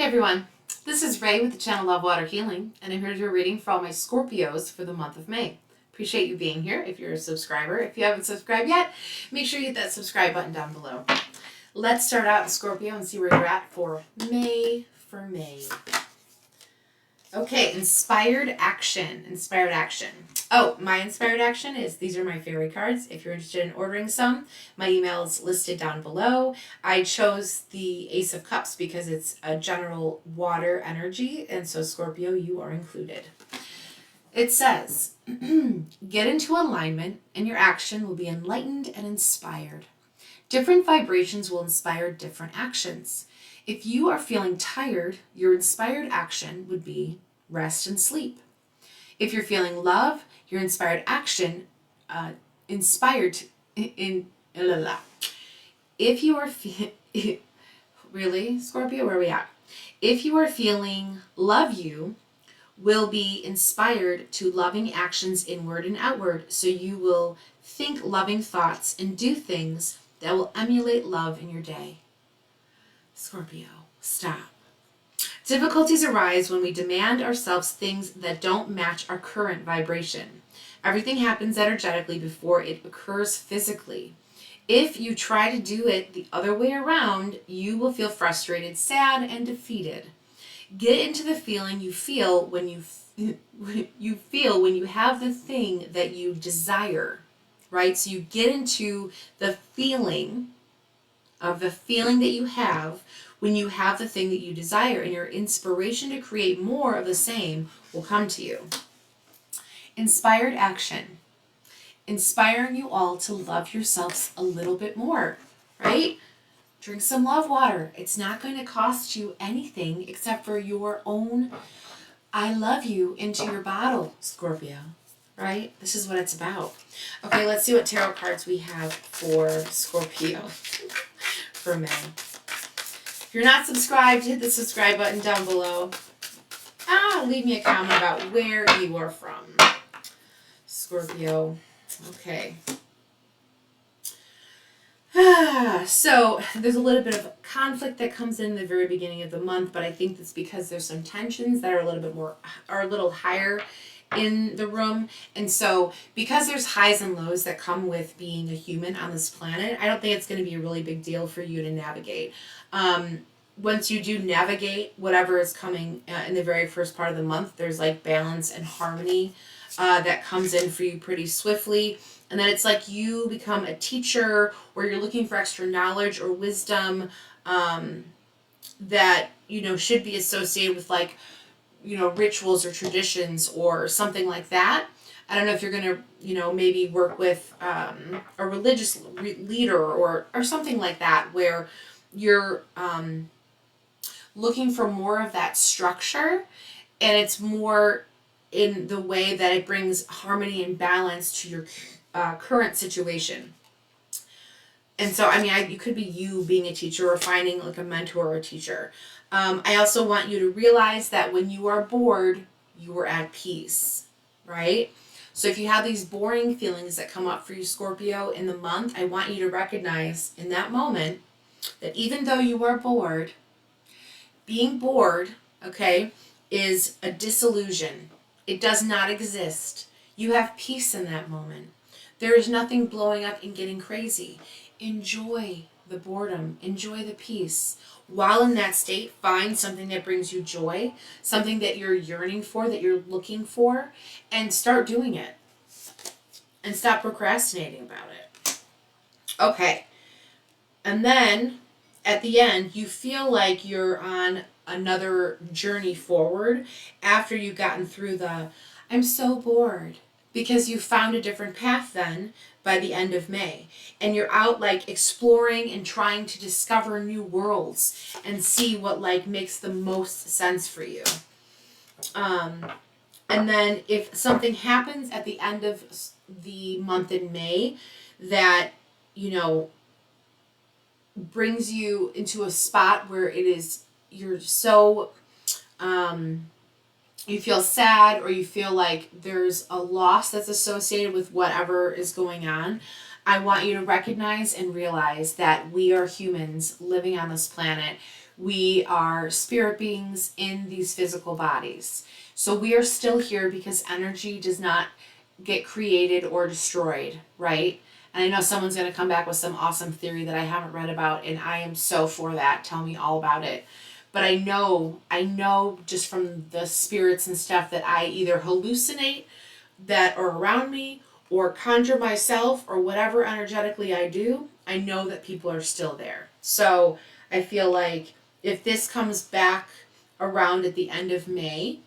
everyone, this is Ray with the channel LovewaterHealing, and I'm here to do a reading for all my Scorpios for the month of May. Appreciate you being here if you're a subscriber. If you haven't subscribed yet, make sure you hit that subscribe button down below. Let's start out in Scorpio and see where you're at for May. Okay, inspired action. Oh, my inspired action is, these are my fairy cards. If you're interested in ordering some, my email is listed down below. I chose the Ace of Cups because it's a general water energy, and so Scorpio, you are included. It says, get into alignment and your action will be enlightened and inspired. Different vibrations will inspire different actions. If you are feeling tired, your inspired action would be rest and sleep. If you're feeling love, your inspired action, If you are really, Scorpio, where are we at? If you are feeling love, you will be inspired to loving actions inward and outward. So you will think loving thoughts and do things that will emulate love in your day. Scorpio, stop. Difficulties arise when we demand ourselves things that don't match our current vibration. Everything happens energetically before it occurs physically. If you try to do it the other way around, you will feel frustrated, sad, and defeated. Get into the feeling you feel when you have the thing that you desire, right? So you get into the feeling that you have when you have the thing that you desire, and your inspiration to create more of the same will come to you. Inspired action. Inspiring you all to love yourselves a little bit more, right? Drink some love water. It's not going to cost you anything except for your own I love you into your bottle, Scorpio, right? This is what it's about. Okay, let's see what tarot cards we have for Scorpio for May. If you're not subscribed, hit the subscribe button down below. Leave me a comment about where you are from, Scorpio. Okay. So there's a little bit of conflict that comes in the very beginning of the month, but I think that's because there's some tensions that are a little higher in the room. And so because there's highs and lows that come with being a human on this planet, I don't think it's going to be a really big deal for you to navigate. Once you do navigate whatever is coming in the very first part of the month, there's like balance and harmony that comes in for you pretty swiftly. And then it's like you become a teacher, or you're looking for extra knowledge or wisdom that, should be associated with rituals or traditions or something like that. I don't know if you're going to, maybe work with a religious leader or something like that, where you're looking for more of that structure, and it's more in the way that it brings harmony and balance to your current situation. And so, it could be you being a teacher or finding like a mentor or a teacher. I also want you to realize that when you are bored, you are at peace, right? So if you have these boring feelings that come up for you, Scorpio, in the month, I want you to recognize in that moment that even though you are bored, being bored, okay, is a disillusion. It does not exist. You have peace in that moment. There is nothing blowing up and getting crazy. Enjoy the boredom. Enjoy the peace. While in that state, find something that brings you joy, something that you're yearning for, that you're looking for, and start doing it. And stop procrastinating about it. Okay. And then, at the end, you feel like you're on another journey forward after you've gotten through I'm so bored, because you found a different path then by the end of May, and you're out exploring and trying to discover new worlds and see what makes the most sense for you. And then if something happens at the end of the month in May that brings you into a spot where you're so you feel sad, or you feel like there's a loss that's associated with whatever is going on, I want you to recognize and realize that we are humans living on this planet We are spirit beings in these physical bodies. So we are still here because energy does not get created or destroyed, right? And I know someone's going to come back with some awesome theory that I haven't read about, and I am so for that. Tell me all about it. But I know just from the spirits and stuff that I either hallucinate that are around me or conjure myself or whatever energetically I do, I know that people are still there. So I feel like if this comes back around at the end of May,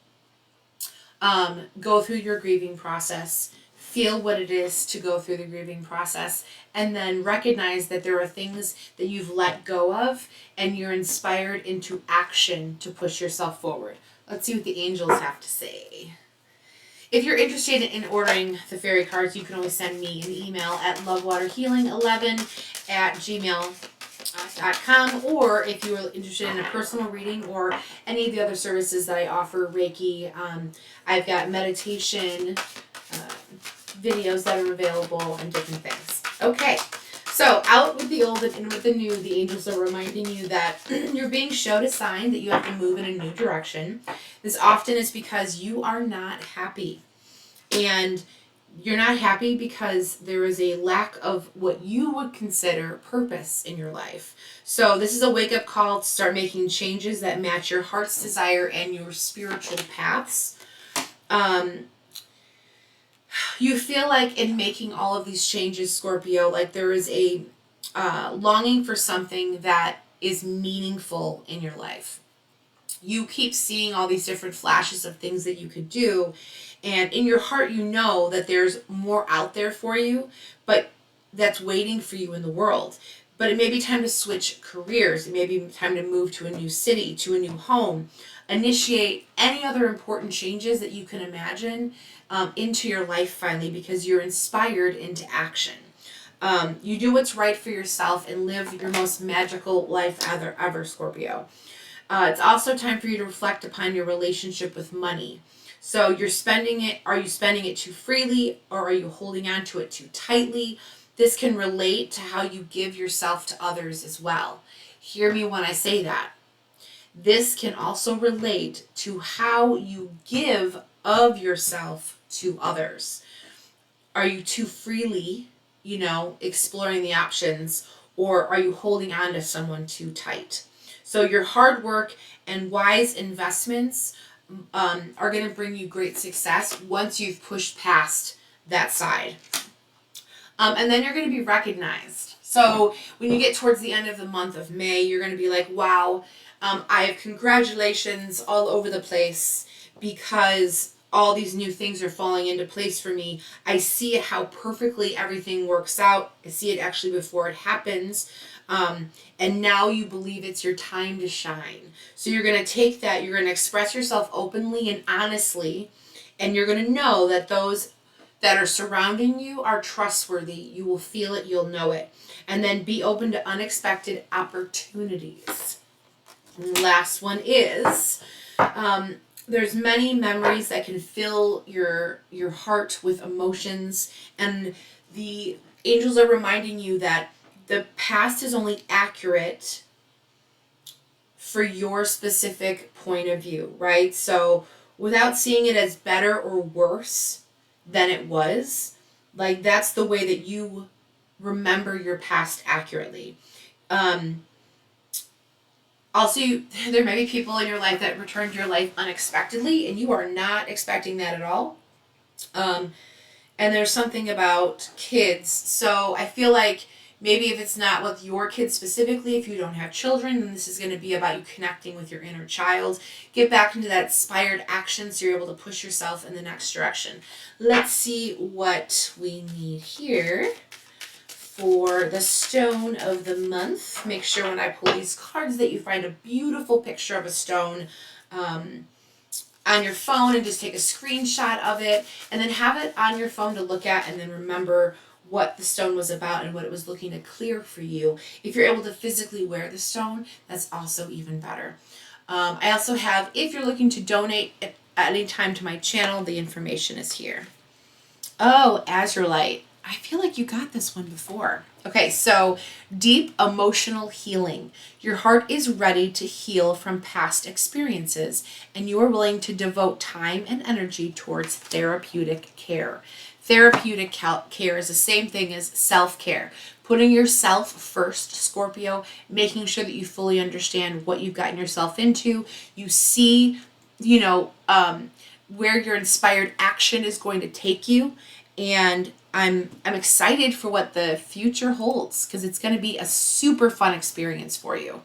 go through your grieving process, feel what it is to go through the grieving process, and then recognize that there are things that you've let go of and you're inspired into action to push yourself forward. Let's see what the angels have to say. If you're interested in ordering the fairy cards, you can always send me an email at lovewaterhealing11@gmail.com, or if you are interested in a personal reading or any of the other services that I offer, Reiki, I've got meditation videos that are available and different things. Okay, so out with the old and in with the new, the angels are reminding you that you're being showed a sign that you have to move in a new direction. This often is because you are not happy. And you're not happy because there is a lack of what you would consider purpose in your life. So this is a wake-up call to start making changes that match your heart's desire and your spiritual paths. You feel like in making all of these changes, Scorpio, like there is a longing for something that is meaningful in your life. You keep seeing all these different flashes of things that you could do, and in your heart you know that there's more out there for you, but that's waiting for you in the world. But it may be time to switch careers. It may be time to move to a new city, to a new home, initiate any other important changes that you can imagine into your life finally, because you're inspired into action. You do what's right for yourself and live your most magical life ever, Scorpio. It's also time for you to reflect upon your relationship with money. So are you spending it too freely, or are you holding on to it too tightly? This can relate to how you give yourself to others as well. Hear me when I say that. This can also relate to how you give of yourself to others. Are you too freely, exploring the options, or are you holding on to someone too tight? So your hard work and wise investments are going to bring you great success once you've pushed past that side. And then you're going to be recognized. So when you get towards the end of the month of May, you're going to be like, wow, I have congratulations all over the place because all these new things are falling into place for me. I see how perfectly everything works out. I see it actually before it happens. And now you believe it's your time to shine. So you're going to take that, you're going to express yourself openly and honestly, and you're going to know that those that are surrounding you are trustworthy. You will feel it, you'll know it. And then be open to unexpected opportunities. And the last one is, there's many memories that can fill your heart with emotions, and the angels are reminding you that the past is only accurate for your specific point of view, right? So without seeing it as better or worse than it was, like that's the way that you remember your past accurately. Also, there may be people in your life that returned your life unexpectedly, and you are not expecting that at all. And there's something about kids. So I feel like maybe if it's not with your kids specifically, if you don't have children, then this is going to be about you connecting with your inner child. Get back into that inspired action so you're able to push yourself in the next direction. Let's see what we need here for the stone of the month. Make sure when I pull these cards that you find a beautiful picture of a stone on your phone and just take a screenshot of it and then have it on your phone to look at, and then remember what the stone was about and what it was looking to clear for you. If you're able to physically wear the stone, that's also even better. I also have, if you're looking to donate at any time to my channel, the information is here. Oh, Azurite. I feel like you got this one before. Okay, so deep emotional healing. Your heart is ready to heal from past experiences, and you are willing to devote time and energy towards therapeutic care. Therapeutic care is the same thing as self-care. Putting yourself first, Scorpio, making sure that you fully understand what you've gotten yourself into. You see, where your inspired action is going to take you, and I'm excited for what the future holds, because it's going to be a super fun experience for you.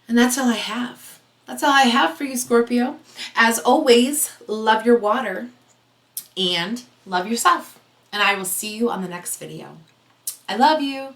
And that's all I have. That's all I have for you, Scorpio. As always, love your water and love yourself. And I will see you on the next video. I love you.